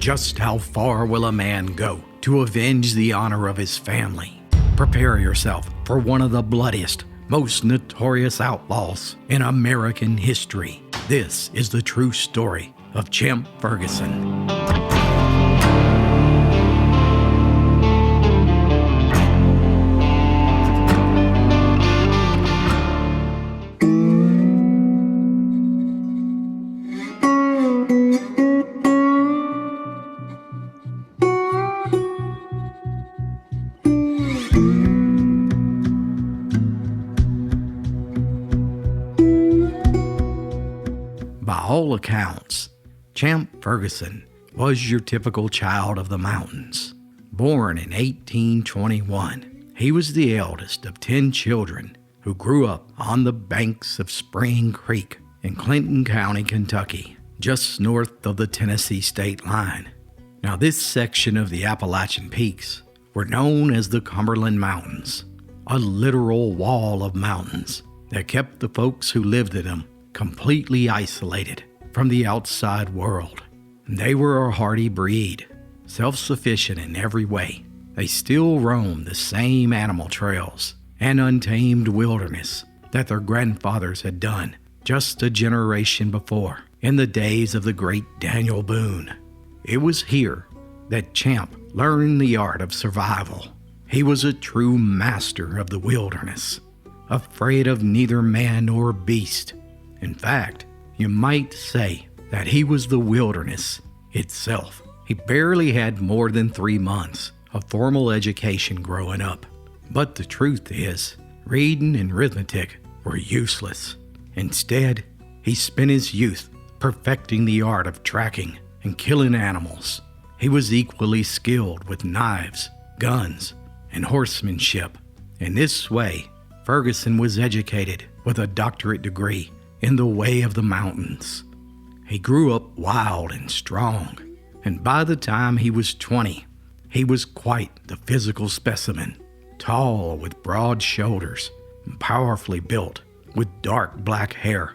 Just how far will a man go to avenge the honor of his family? Prepare yourself for one of the bloodiest, most notorious outlaws in American history. This is the true story of Champ Ferguson. By all accounts, Champ Ferguson was your typical child of the mountains. Born in 1821, he was the eldest of 10 children who grew up on the banks of Spring Creek in Clinton County, Kentucky, just north of the Tennessee state line. Now, this section of the Appalachian Peaks were known as the Cumberland Mountains, a literal wall of mountains that kept the folks who lived in them completely isolated from the outside world. They were a hardy breed, self-sufficient in every way. They still roamed the same animal trails and untamed wilderness that their grandfathers had done just a generation before, in the days of the great Daniel Boone. It was here that Champ learned the art of survival. He was a true master of the wilderness, afraid of neither man nor beast. In fact, you might say that he was the wilderness itself. He barely had more than 3 months of formal education growing up. But the truth is, reading and arithmetic were useless. Instead, he spent his youth perfecting the art of tracking and killing animals. He was equally skilled with knives, guns, and horsemanship. In this way, Ferguson was educated with a doctorate degree in the way of the mountains. He grew up wild and strong, and by the time he was 20, he was quite the physical specimen, tall with broad shoulders, and powerfully built with dark black hair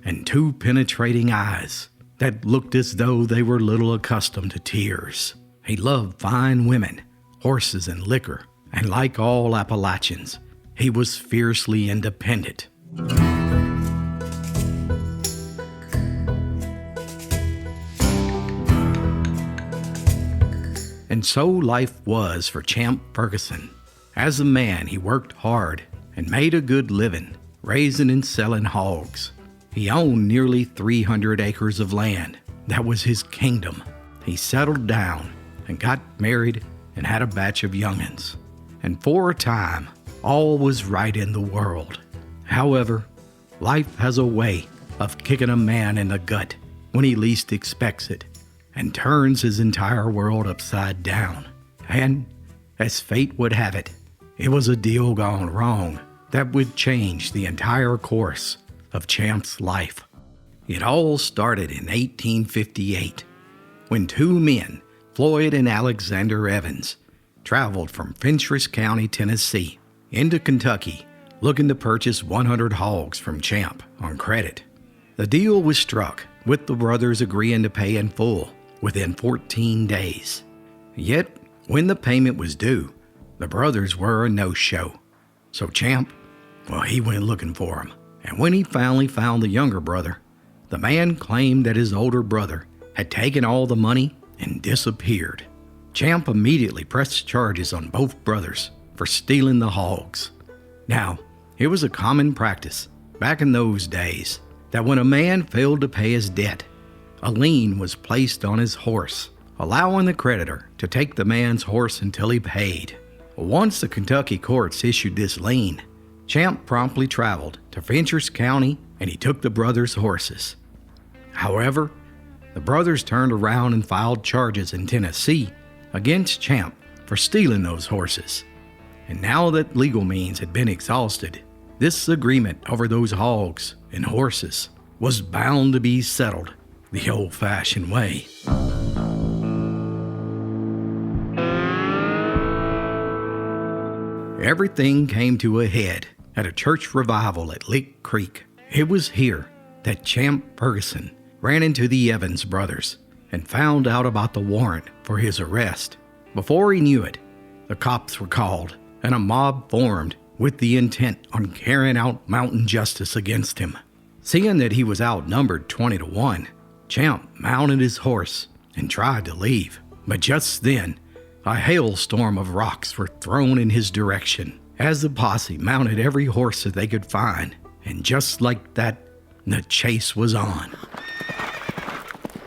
and 2 penetrating eyes that looked as though they were little accustomed to tears. He loved fine women, horses, and liquor, and like all Appalachians, he was fiercely independent. And so life was for Champ Ferguson. As a man, he worked hard and made a good living, raising and selling hogs. He owned nearly 300 acres of land. That was his kingdom. He settled down and got married and had a batch of young'uns. And for a time, all was right in the world. However, life has a way of kicking a man in the gut when he least expects it, and turns his entire world upside down. And, as fate would have it, it was a deal gone wrong that would change the entire course of Champ's life. It all started in 1858, when 2 men, Floyd and Alexander Evans, traveled from Fentress County, Tennessee, into Kentucky, looking to purchase 100 hogs from Champ on credit. The deal was struck, with the brothers agreeing to pay in full within 14 days. Yet, when the payment was due, the brothers were a no-show. So Champ, he went looking for him. And when he finally found the younger brother, the man claimed that his older brother had taken all the money and disappeared. Champ immediately pressed charges on both brothers for stealing the hogs. Now, it was a common practice back in those days that when a man failed to pay his debt, a lien was placed on his horse, allowing the creditor to take the man's horse until he paid. Once the Kentucky courts issued this lien, Champ promptly traveled to Fentress County and he took the brothers' horses. However, the brothers turned around and filed charges in Tennessee against Champ for stealing those horses. And now that legal means had been exhausted, this agreement over those hogs and horses was bound to be settled the old-fashioned way. Everything came to a head at a church revival at Lick Creek. It was here that Champ Ferguson ran into the Evans brothers and found out about the warrant for his arrest. Before he knew it, the cops were called and a mob formed with the intent on carrying out mountain justice against him. Seeing that he was outnumbered 20-1, Champ mounted his horse and tried to leave. But just then, a hailstorm of rocks were thrown in his direction as the posse mounted every horse that they could find. And just like that, the chase was on.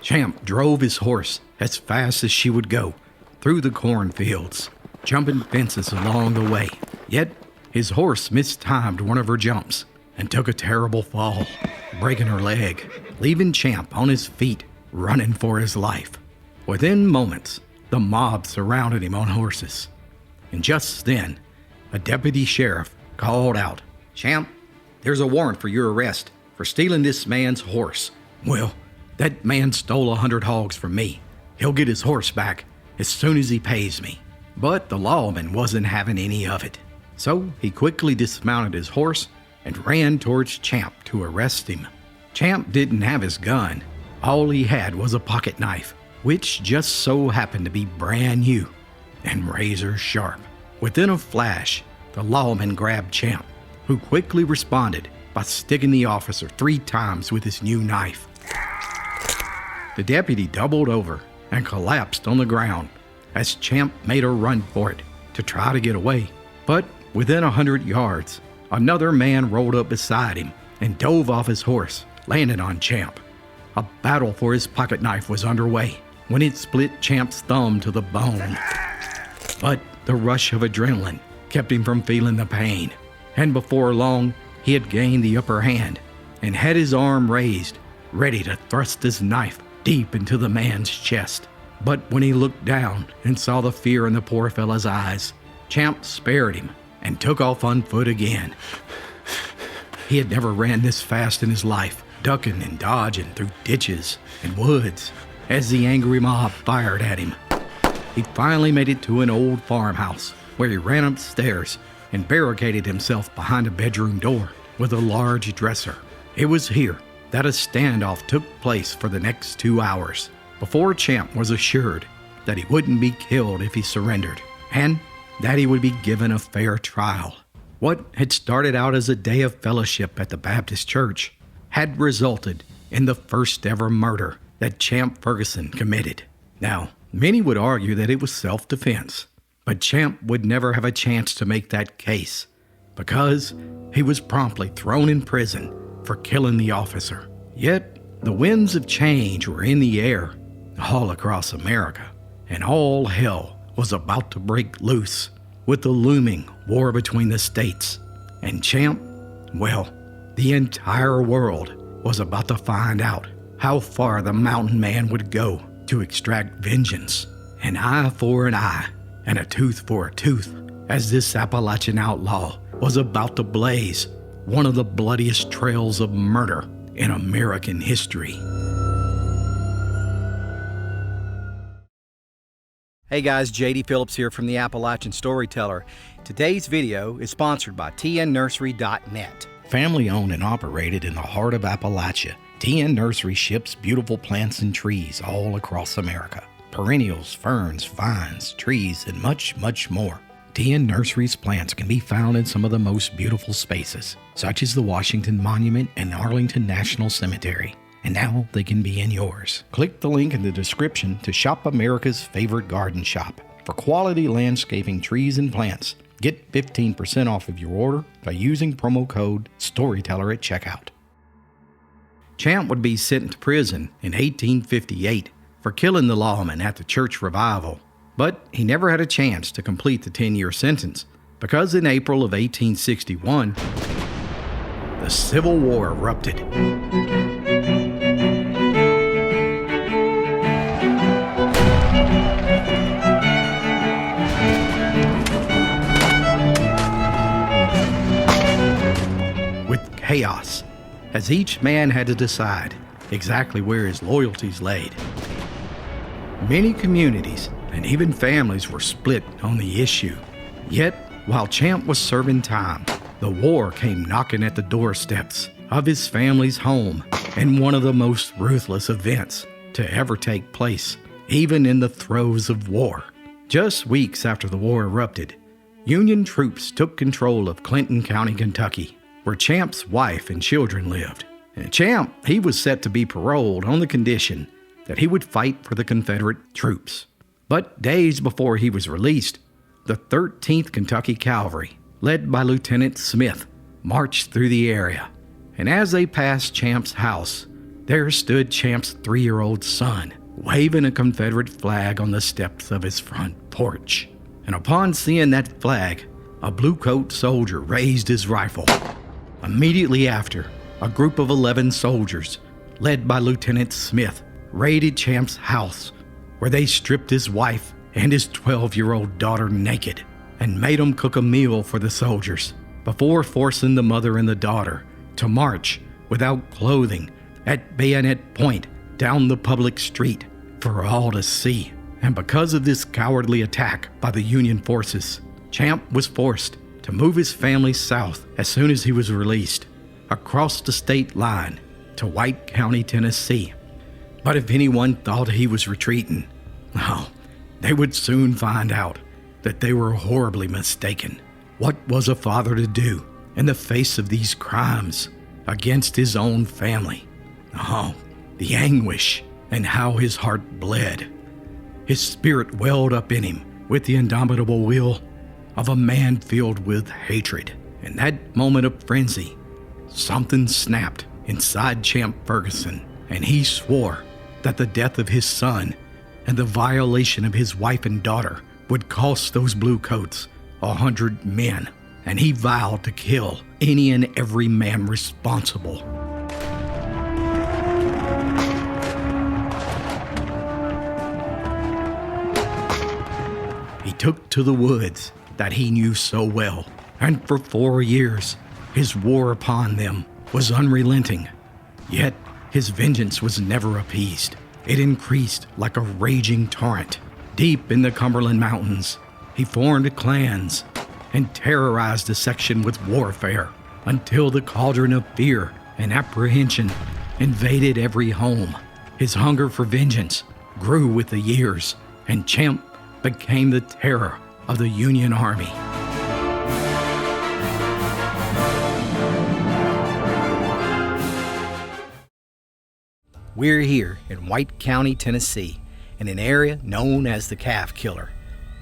Champ drove his horse as fast as she would go through the cornfields, jumping fences along the way. Yet, his horse mistimed one of her jumps and took a terrible fall, breaking her leg, leaving Champ on his feet, running for his life. Within moments, the mob surrounded him on horses. And just then, a deputy sheriff called out, "Champ, there's a warrant for your arrest for stealing this man's horse." "Well, that man stole 100 hogs from me. He'll get his horse back as soon as he pays me." But the lawman wasn't having any of it. So he quickly dismounted his horse and ran towards Champ to arrest him. Champ didn't have his gun. All he had was a pocket knife, which just so happened to be brand new and razor sharp. Within a flash, the lawman grabbed Champ, who quickly responded by sticking the officer 3 times with his new knife. The deputy doubled over and collapsed on the ground as Champ made a run for it to try to get away. But within 100 yards, another man rolled up beside him and dove off his horse, landing on Champ. A battle for his pocket knife was underway when it split Champ's thumb to the bone. But the rush of adrenaline kept him from feeling the pain, and before long, he had gained the upper hand and had his arm raised, ready to thrust his knife deep into the man's chest. But when he looked down and saw the fear in the poor fella's eyes, Champ spared him and took off on foot again. He had never ran this fast in his life, ducking and dodging through ditches and woods as the angry mob fired at him. He finally made it to an old farmhouse where he ran upstairs and barricaded himself behind a bedroom door with a large dresser. It was here that a standoff took place for the next 2 hours before Champ was assured that he wouldn't be killed if he surrendered and that he would be given a fair trial. What had started out as a day of fellowship at the Baptist church had resulted in the first ever murder that Champ Ferguson committed. Now, many would argue that it was self-defense, but Champ would never have a chance to make that case because he was promptly thrown in prison for killing the officer. Yet, the winds of change were in the air all across America, and all hell was about to break loose with the looming war between the states. And Champ, well, the entire world was about to find out how far the mountain man would go to extract vengeance. An eye for an eye and a tooth for a tooth, as this Appalachian outlaw was about to blaze one of the bloodiest trails of murder in American history. Hey guys, JD Phillips here from the Appalachian Storyteller. Today's video is sponsored by tnnursery.net. Family owned and operated in the heart of Appalachia, TN Nursery ships beautiful plants and trees all across America. Perennials, ferns, vines, trees, and much, much more. TN Nursery's plants can be found in some of the most beautiful spaces, such as the Washington Monument and Arlington National Cemetery. And now they can be in yours. Click the link in the description to shop America's favorite garden shop. For quality landscaping trees and plants, get 15% off of your order by using promo code STORYTELLER at checkout. Champ would be sent to prison in 1858 for killing the lawman at the church revival, but he never had a chance to complete the 10-year sentence because in April of 1861, the Civil War erupted. With chaos, as each man had to decide exactly where his loyalties laid. Many communities and even families were split on the issue. Yet, while Champ was serving time, the war came knocking at the doorsteps of his family's home in one of the most ruthless events to ever take place, even in the throes of war. Just weeks after the war erupted, Union troops took control of Clinton County, Kentucky, where Champ's wife and children lived. And Champ, he was set to be paroled on the condition that he would fight for the Confederate troops. But days before he was released, the 13th Kentucky Cavalry, led by Lieutenant Smith, marched through the area. And as they passed Champ's house, there stood Champ's 3-year-old son, waving a Confederate flag on the steps of his front porch. And upon seeing that flag, a blue-coat soldier raised his rifle. Immediately after, a group of 11 soldiers, led by Lieutenant Smith, raided Champ's house, where they stripped his wife and his 12-year-old daughter naked and made them cook a meal for the soldiers before forcing the mother and the daughter to march without clothing at bayonet point down the public street for all to see. And because of this cowardly attack by the Union forces, Champ was forced to move his family south as soon as he was released, across the state line to White County, Tennessee. But if anyone thought he was retreating, oh, they would soon find out that they were horribly mistaken. What was a father to do in the face of these crimes against his own family? Oh, the anguish and how his heart bled. His spirit welled up in him with the indomitable will of a man filled with hatred. In that moment of frenzy, something snapped inside Champ Ferguson, and he swore that the death of his son and the violation of his wife and daughter would cost those bluecoats 100 men, and he vowed to kill any and every man responsible. He took to the woods that he knew so well, and for 4 years his war upon them was unrelenting. Yet his vengeance was never appeased. It increased like a raging torrent. Deep in the Cumberland Mountains, he formed clans and terrorized the section with warfare until the cauldron of fear and apprehension invaded every home. His hunger for vengeance grew with the years, and Champ became the terror of the Union Army. We're here in White County, Tennessee, in an area known as the Calf Killer.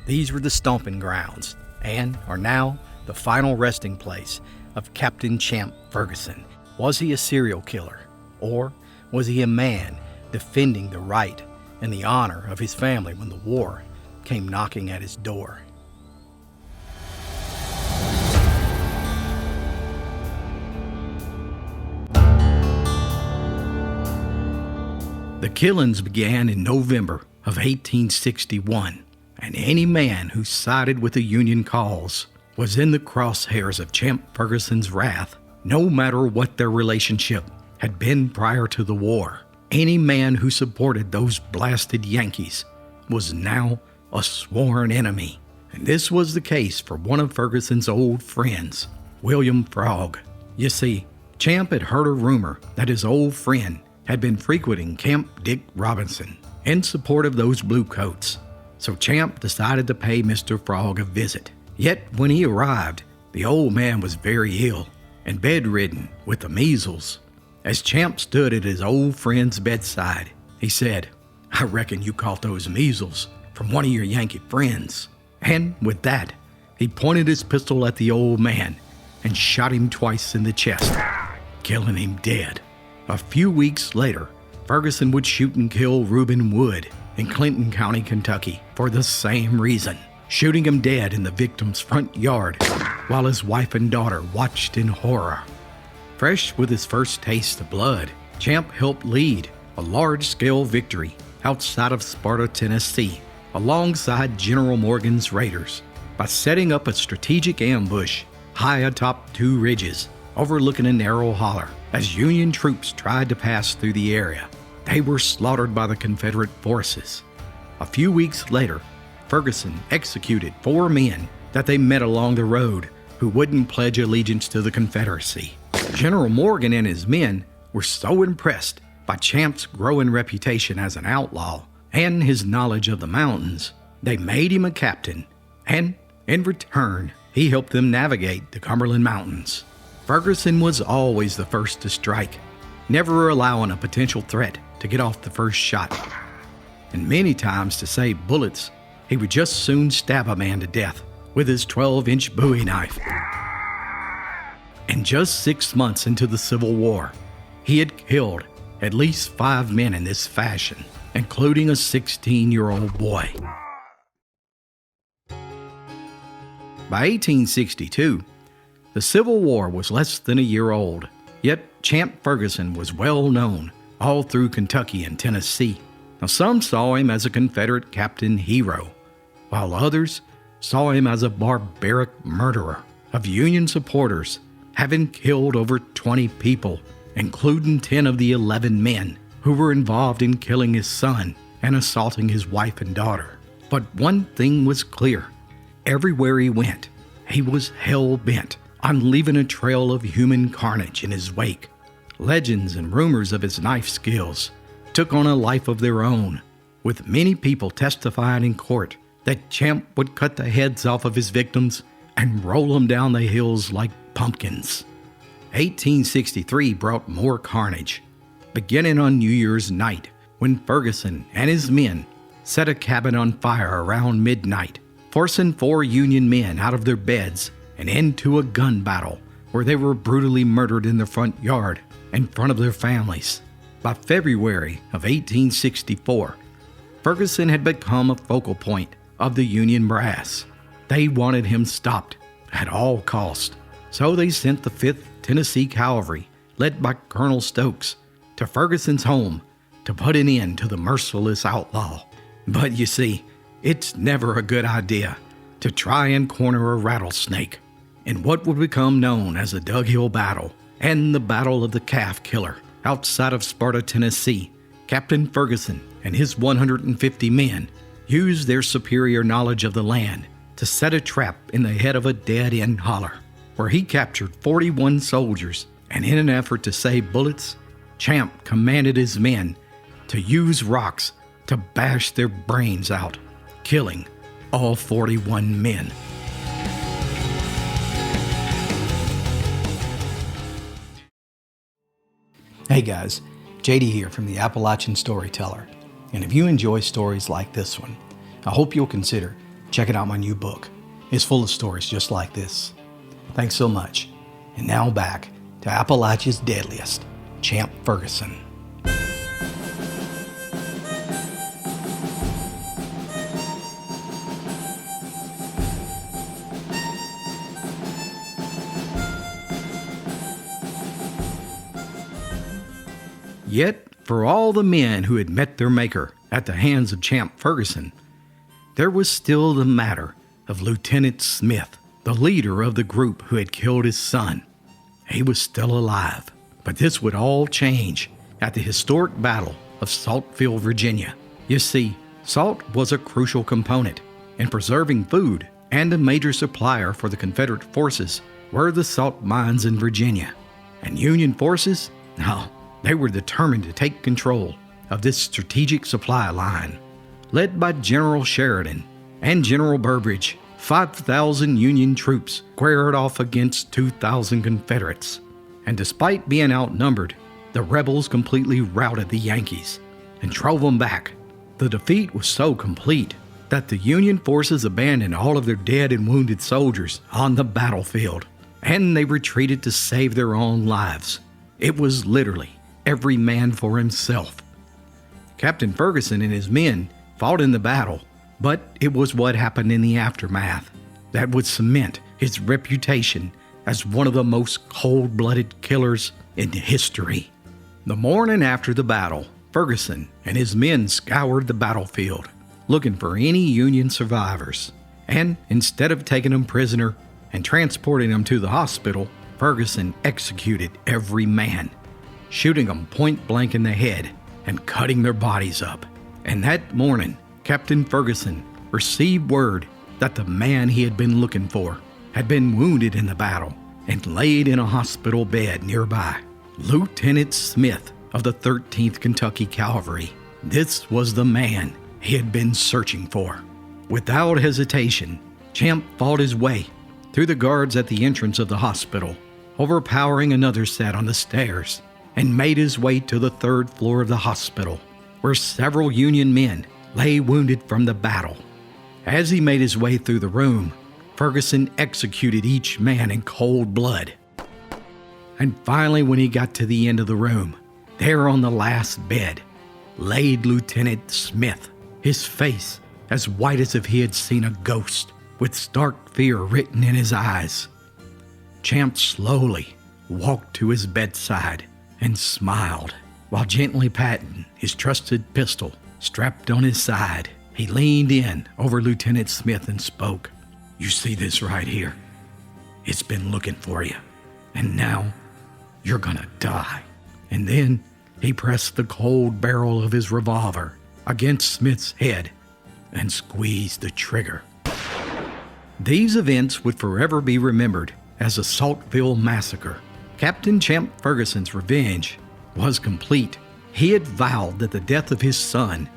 These were the stomping grounds and are now the final resting place of Captain Champ Ferguson. Was he a serial killer, or was he a man defending the right and the honor of his family when the war came knocking at his door? The killings began in November of 1861, and any man who sided with the Union cause was in the crosshairs of Champ Ferguson's wrath, no matter what their relationship had been prior to the war. Any man who supported those blasted Yankees was now a sworn enemy, and this was the case for one of Ferguson's old friends, William Frog. You see, Champ had heard a rumor that his old friend had been frequenting Camp Dick Robinson in support of those bluecoats, so Champ decided to pay Mr. Frog a visit. Yet when he arrived, the old man was very ill and bedridden with the measles. As Champ stood at his old friend's bedside, he said, "I reckon you caught those measles from one of your Yankee friends." And with that, he pointed his pistol at the old man and shot him twice in the chest, killing him dead. A few weeks later, Ferguson would shoot and kill Reuben Wood in Clinton County, Kentucky, for the same reason, shooting him dead in the victim's front yard while his wife and daughter watched in horror. Fresh with his first taste of blood, Champ helped lead a large-scale victory outside of Sparta, Tennessee, alongside General Morgan's raiders by setting up a strategic ambush high atop 2 ridges overlooking a narrow holler. As Union troops tried to pass through the area, they were slaughtered by the Confederate forces. A few weeks later, Ferguson executed 4 men that they met along the road who wouldn't pledge allegiance to the Confederacy. General Morgan and his men were so impressed By Champ's growing reputation as an outlaw and his knowledge of the mountains, they made him a captain, and in return, he helped them navigate the Cumberland Mountains. Ferguson was always the first to strike, never allowing a potential threat to get off the first shot. And many times, to save bullets, he would just soon stab a man to death with his 12-inch Bowie knife. And just 6 months into the Civil War, he had killed at least 5 men in this fashion, including a 16-year-old boy. By 1862, the Civil War was less than a year old, yet Champ Ferguson was well known all through Kentucky and Tennessee. Now, some saw him as a Confederate captain hero, while others saw him as a barbaric murderer of Union supporters, having killed over 20 people, including 10 of the 11 men who were involved in killing his son and assaulting his wife and daughter. But one thing was clear. Everywhere he went, he was hell-bent on leaving a trail of human carnage in his wake. Legends and rumors of his knife skills took on a life of their own, with many people testifying in court that Champ would cut the heads off of his victims and roll them down the hills like pumpkins. 1863 brought more carnage, beginning on New Year's night when Ferguson and his men set a cabin on fire around midnight, forcing 4 Union men out of their beds and into a gun battle where they were brutally murdered in the front yard in front of their families. By February of 1864, Ferguson had become a focal point of the Union brass. They wanted him stopped at all cost, so they sent the 5th Tennessee Cavalry, led by Colonel Stokes, to Ferguson's home to put an end to the merciless outlaw. But you see, it's never a good idea to try and corner a rattlesnake. In what would become known as the Dug Hill Battle and the Battle of the Calf Killer outside of Sparta, Tennessee, Captain Ferguson and his 150 men used their superior knowledge of the land to set a trap in the head of a dead-end holler, where he captured 41 soldiers, and in an effort to save bullets, Champ commanded his men to use rocks to bash their brains out, killing all 41 men. Hey guys, JD here from the Appalachian Storyteller. And if you enjoy stories like this one, I hope you'll consider checking out my new book. It's full of stories just like this. Thanks so much. And now back to Appalachia's Deadliest, Champ Ferguson. Yet, for all the men who had met their maker at the hands of Champ Ferguson, there was still the matter of Lieutenant Smith, the leader of the group who had killed his son. He was still alive, but this would all change at the historic Battle of Saltville, Virginia. You see, salt was a crucial component in preserving food, and a major supplier for the Confederate forces were the salt mines in Virginia. And Union forces? No. They were determined to take control of this strategic supply line. Led by General Sheridan and General Burbridge, 5,000 Union troops squared off against 2,000 Confederates. And despite being outnumbered, the rebels completely routed the Yankees and drove them back. The defeat was so complete that the Union forces abandoned all of their dead and wounded soldiers on the battlefield, and they retreated to save their own lives. It was literally every man for himself. Captain Ferguson and his men fought in the battle, but it was what happened in the aftermath that would cement his reputation as one of the most cold-blooded killers in history. The morning after the battle, Ferguson and his men scoured the battlefield, looking for any Union survivors. And instead of taking them prisoner and transporting them to the hospital, Ferguson executed every man, shooting them point blank in the head and cutting their bodies up. And that morning, Captain Ferguson received word that the man he had been looking for had been wounded in the battle and laid in a hospital bed nearby. Lieutenant Smith of the 13th Kentucky Cavalry. This was the man he had been searching for. Without hesitation, Champ fought his way through the guards at the entrance of the hospital, overpowering another set on the stairs, and made his way to the 3rd floor of the hospital, where several Union men lay wounded from the battle. As he made his way through the room, Ferguson executed each man in cold blood. And finally, when he got to the end of the room, there on the last bed, laid Lieutenant Smith, his face as white as if he had seen a ghost, with stark fear written in his eyes. Champ slowly walked to his bedside and smiled, while gently patting his trusted pistol strapped on his side. He leaned in over Lieutenant Smith and spoke. "You see this right here? It's been looking for you, and now you're gonna die." And then he pressed the cold barrel of his revolver against Smith's head and squeezed the trigger. These events would forever be remembered as the Saltville Massacre. Captain Champ Ferguson's revenge was complete. He had vowed that the death of his son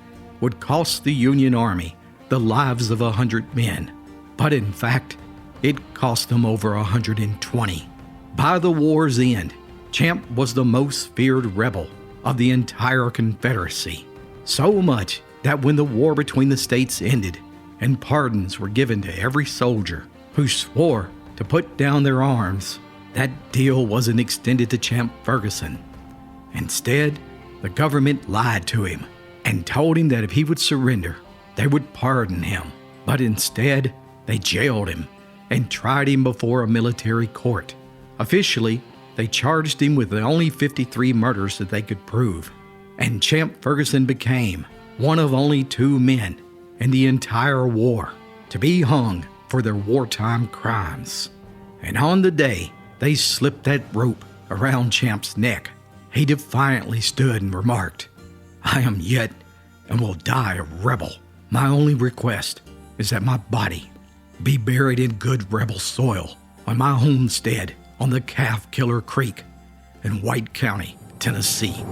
would cost the Union Army the lives of 100 men, but in fact, it cost them over 120. By the war's end, Champ was the most feared rebel of the entire Confederacy, so much that when the war between the states ended and pardons were given to every soldier who swore to put down their arms, that deal wasn't extended to Champ Ferguson. Instead, the government lied to him and told him that if he would surrender, they would pardon him. But instead, they jailed him and tried him before a military court. Officially, they charged him with the only 53 murders that they could prove. And Champ Ferguson became one of only 2 men in the entire war to be hung for their wartime crimes. And on the day they slipped that rope around Champ's neck, he defiantly stood and remarked, "I am yet and will die a rebel. My only request is that my body be buried in good rebel soil on my homestead on the Calf Killer Creek in White County, Tennessee."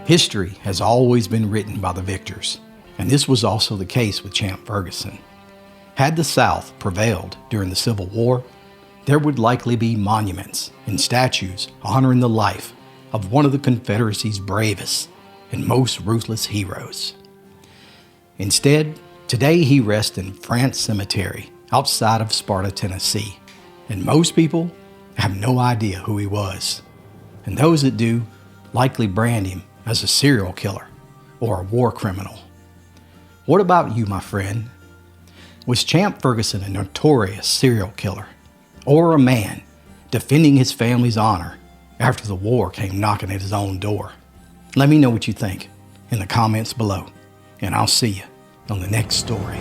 History has always been written by the victors, and this was also the case with Champ Ferguson. Had the South prevailed during the Civil War, there would likely be monuments and statues honoring the life of one of the Confederacy's bravest and most ruthless heroes. Instead, today he rests in France Cemetery outside of Sparta, Tennessee, and most people have no idea who he was. And those that do likely brand him as a serial killer or a war criminal. What about you, my friend? Was Champ Ferguson a notorious serial killer, or a man defending his family's honor after the war came knocking at his own door? Let me know what you think in the comments below, and I'll see you on the next story.